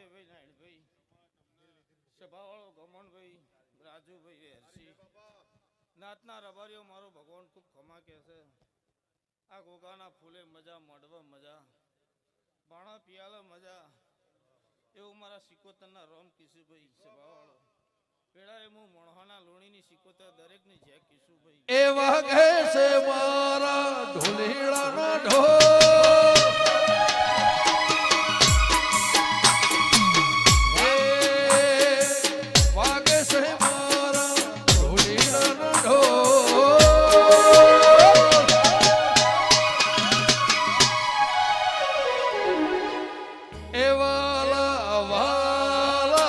વિજયભાઈ નાયણભાઈ, સભાવાળો ગમનભાઈ, રાજુભાઈ હરસી, નાતના રબારીઓ મારો ભગવાન ખૂબ ખમા કે છે. આ ગોગાના ફૂલે મજા, મોઢવા મજા, બાણા પિયાલા મજા, એવું મારા સિકોતરના રોમ કિશુભાઈ સભાવાળો. પેલા હું મોણહાના લોણીની સિકોતર દરેકની જય કિશુભાઈ. એ વાગે છે મારા ઢોલીડાનો ઢોલ, વાગે છે મારા ઢોલીડાનો ઢોલ. એ વાલા વાલા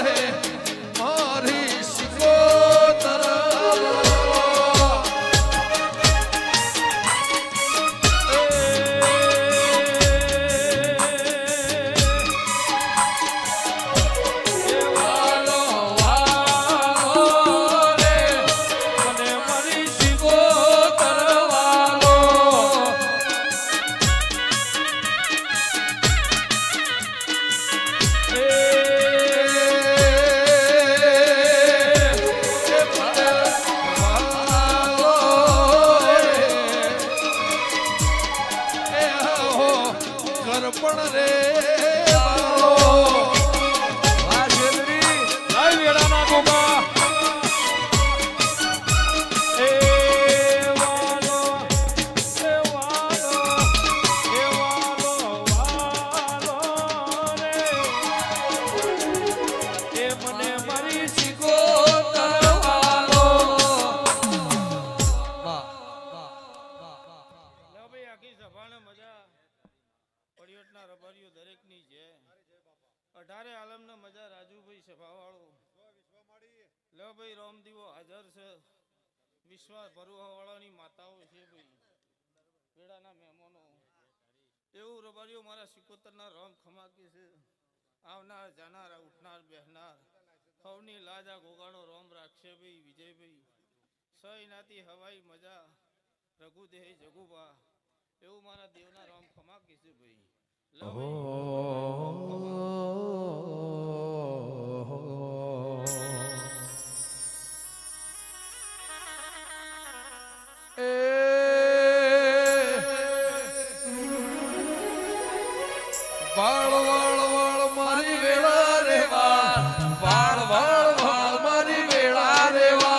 રે મારી સિકોતર, પણ રે રબારીઓ દરેકની જય. 18 આલમના મજા રાજુભાઈ સભાવાળો. લો ભાઈ રામદીવો હાજર છે. વિશ્વાસ ભરવાવાળાની માતાઓ છે ભાઈ, વેડાના મહેમાનો. એવું રબારીઓ મારા સિકોતરના રોમ ખમાકી છે. આવનાર જાનાર ઉઠનાર બેહનાર સૌની લાજા ગોગાનો રોમ રાખશે ભાઈ વિજયભાઈ. સહી નાતી હવાઈ મજા રઘુદેહ જગુબા, એવું મારા દેવના રોમ ખમાકી છે ભાઈ. વાળ વાળ વાળ મારી વેળા રે વાળ, વાળ વાળ વાળ મારી વેળા રે વાળ.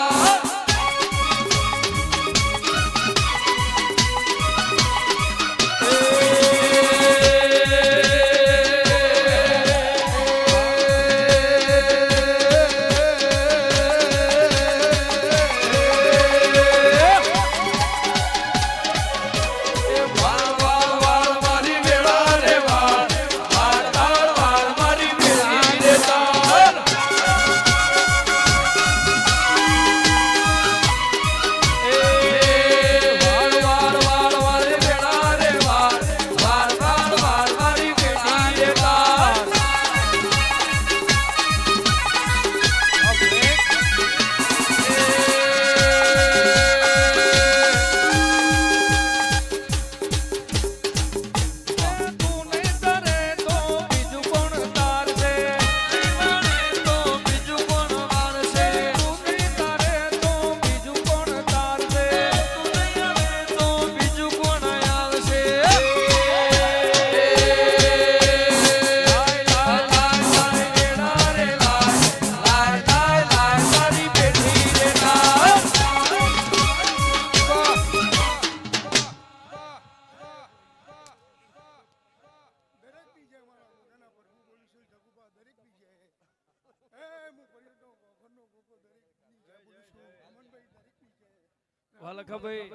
વાલખાભાઈ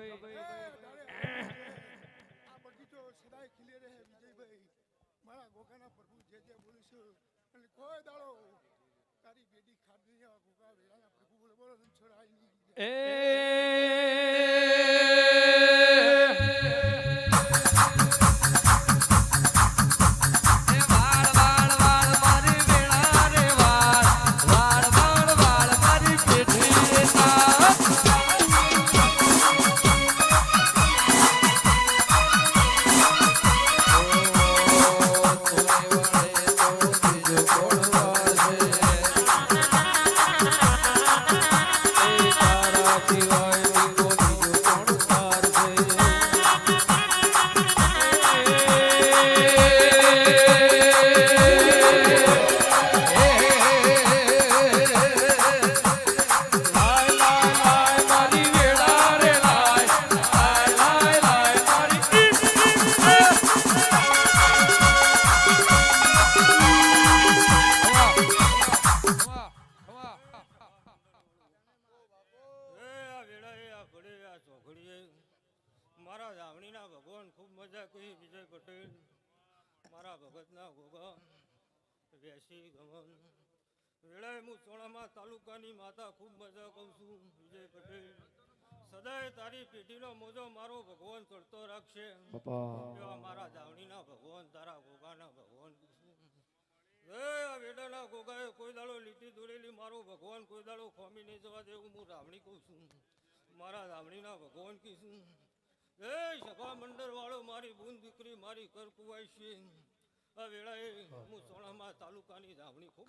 આ બગીચો સદાય ખીલે રહે વિજયભાઈ. મારા ગોગાના પ્રભુ જે જે બોલીશું અને કોઈ દાડો તારી બેડી ખાડી ગોગા વેળાના પ્રભુ બોલે બોલો છોડાય નહીં. Oh મારા ભગતના ગોગા વેસી ગમન વેળાએ હું સોણામાં તાલુકાની માતા ખૂબ મજા કહું છું વિજય પટેલ સદાય તારી પેઢીનો મોજો મારો ભગવાન ચડતો રાખશે એવા મારા જાવણીના ભગવાન તારા ગોગાના ભગવાન આ વેડાના ગોગાએ કોઈ દાડો લીટી દોરેલી મારો ભગવાન કોઈ દાડો ખોમી નહીં જવા દેવું હું રાવણી કહું છું મારા રાવણીના ભગવાન કહીશું એ સભા મંડળ વાળો મારી બૂન દીકરી મારી કર કુવાય છે આ વેળાએ હું સોણામાં તાલુકાની રાવણી ખૂબ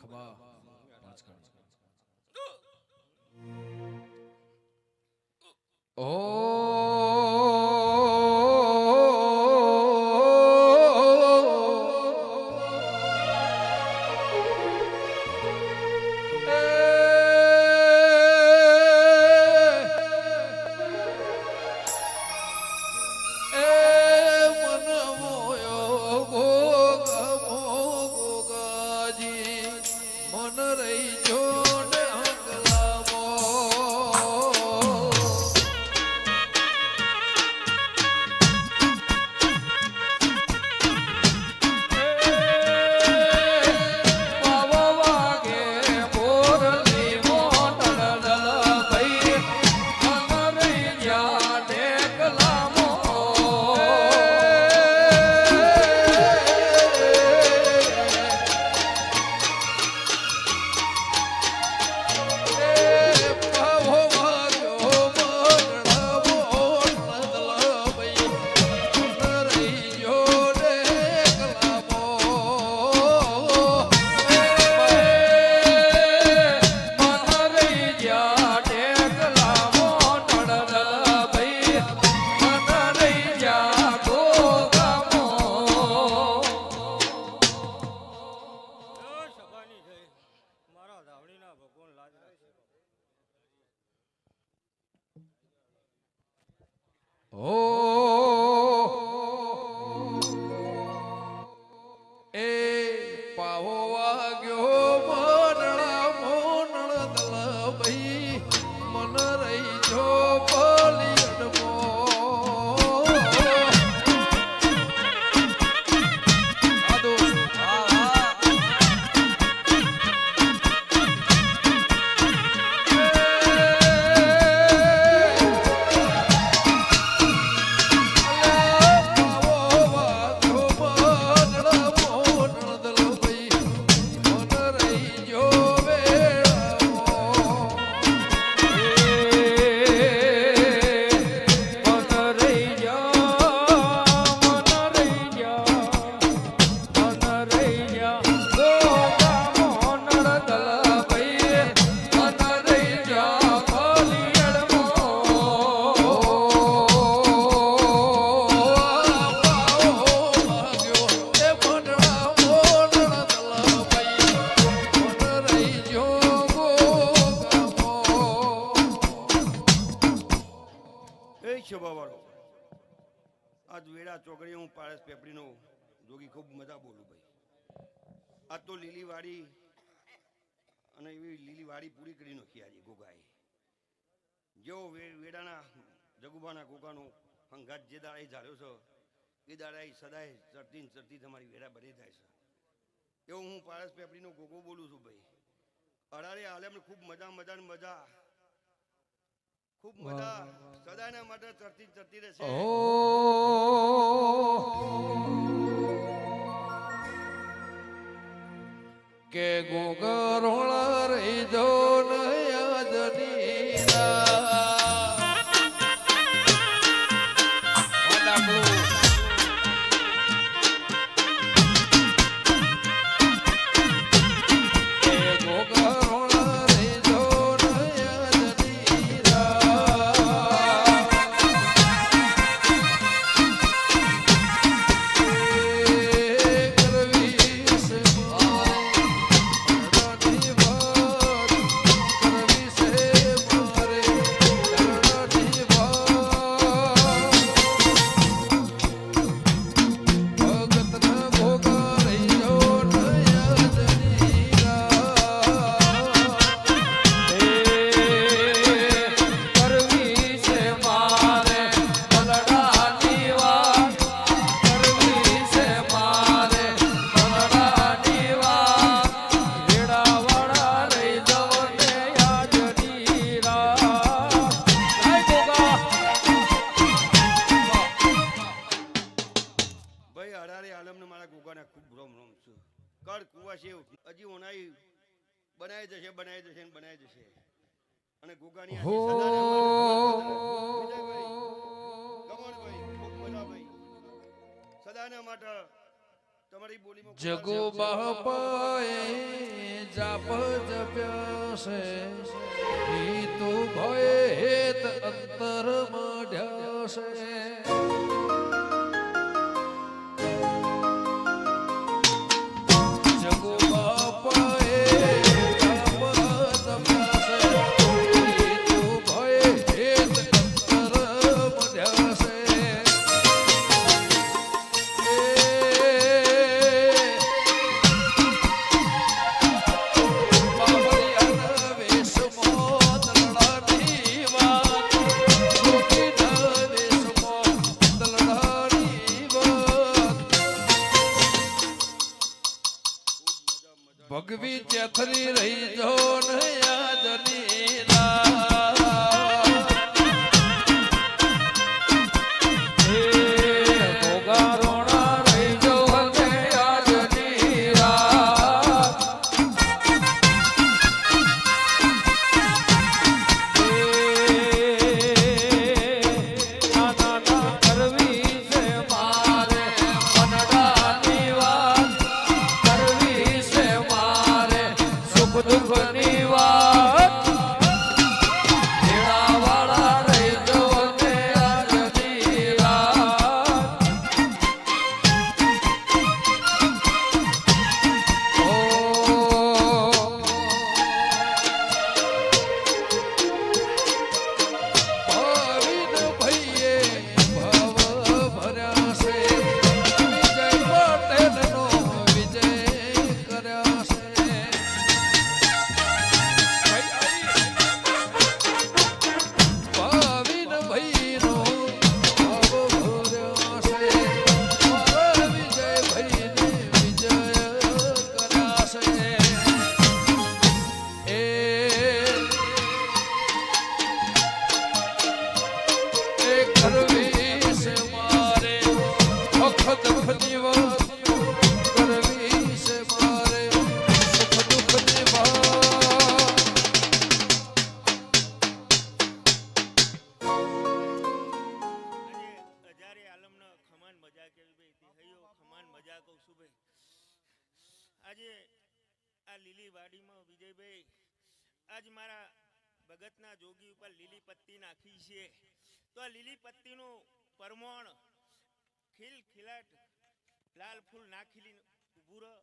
આજ વેડા ચોકડી હું પારસ પેપડીનો જોગી ખૂબ મજા બોલું ભાઈ આજ તો લીલી વાડી અને એવી લીલી વાડી પૂરી કરી નાખી આજે ગોગાએ જેવો વેડાના જગુબાના ગોગાનો હંગાત જે દાડે ઝાડ્યો છે એ દાડે સદાય ચડતી ચડતી તમારી વેડા બની જાય છે એવું હું પારસ પેપડીનો ગોગો બોલું છું ભાઈ અડારે હાલે ખૂબ મજા મજા ખૂબ મજા સદાયના માટે ચડતી ચડતી રહેશે કે ગોગરોળા રહી જો નયાદની હજી ઓનાઈ બનાવી જશે ને બનાવી જશે અને ગુગાની હો વિજયભાઈ ગમણભાઈ ખૂબ મજા ભાઈ સદાના માટે તમારી બોલીમાં જગો બાપાએ જાપ જપ્યા છે ઈ તો ભય હેત અંતર મઢ્યા છે જગો બાપાએ જાપ જપ્યા છે ઈ તો ભય હેત અંતર મઢ્યા છે ભગવી ચેથરી રહી જો નયાજની ગોગારોણા રહી જો નયાજની નાના કરવી છે મારે મનડાની વાત કરવી છે મારે સુખ દુઃખની વાત હેડાવાળા રહી જો ને આજની રાત ભાવિન ભઈએ ભવ ભર્યા છે વિજય પટેલનો વિજય કર્યા છે ભાવિન ભઈનો ભવ ભર્યા છે મારા વિજય ભઈને વિજય કર્યા છે એ કરવી છે મારે વખત દુઃખની વાત કરવી છે મારે સુખ દુઃખની વાત આજે હજારે આલમનો ખમાન મજા કેવી ભાઈ હૈયો ખમાન મજા કહું છું ભાઈ આજે આ લીલી વાડીમાં વિજયભાઈ આજ મારા ભગતના જોગી ઉપર લીલી પત્તી નાખી છે તો આ લીલી પત્તીનું પરમોણ ખીલ ખીલાટ લાલ ફૂલ ના ખીલી ઉભું રહે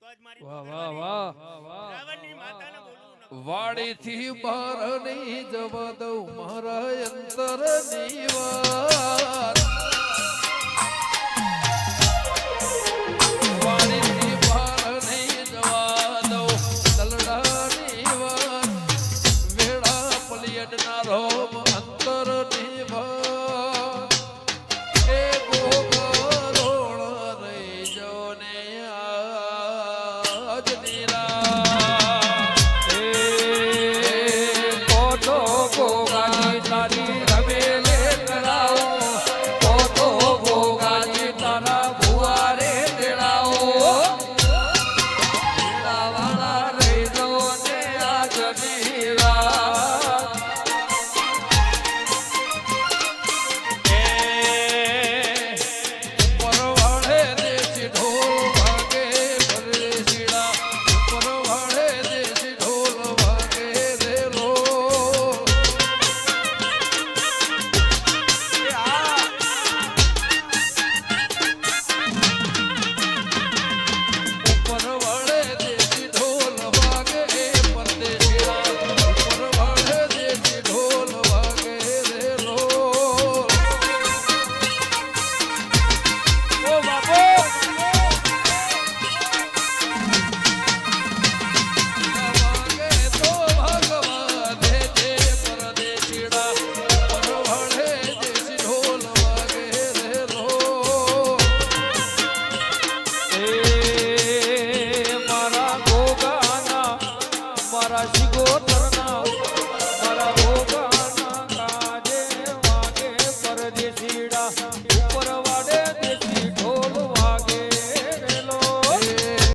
તો જ મારી વાહ વાહ વાહ રાવણની માતાને બોલવું ન વાડીથી બહાર નહીં જવા દઉં મારા અંતરની વાત વાડીથી બહાર નહીં જવા દઉં દલડાની વાત વેળા પલિયડના રોમ અંતરની વાત એ ગોગરોળ રહી જો ને આજની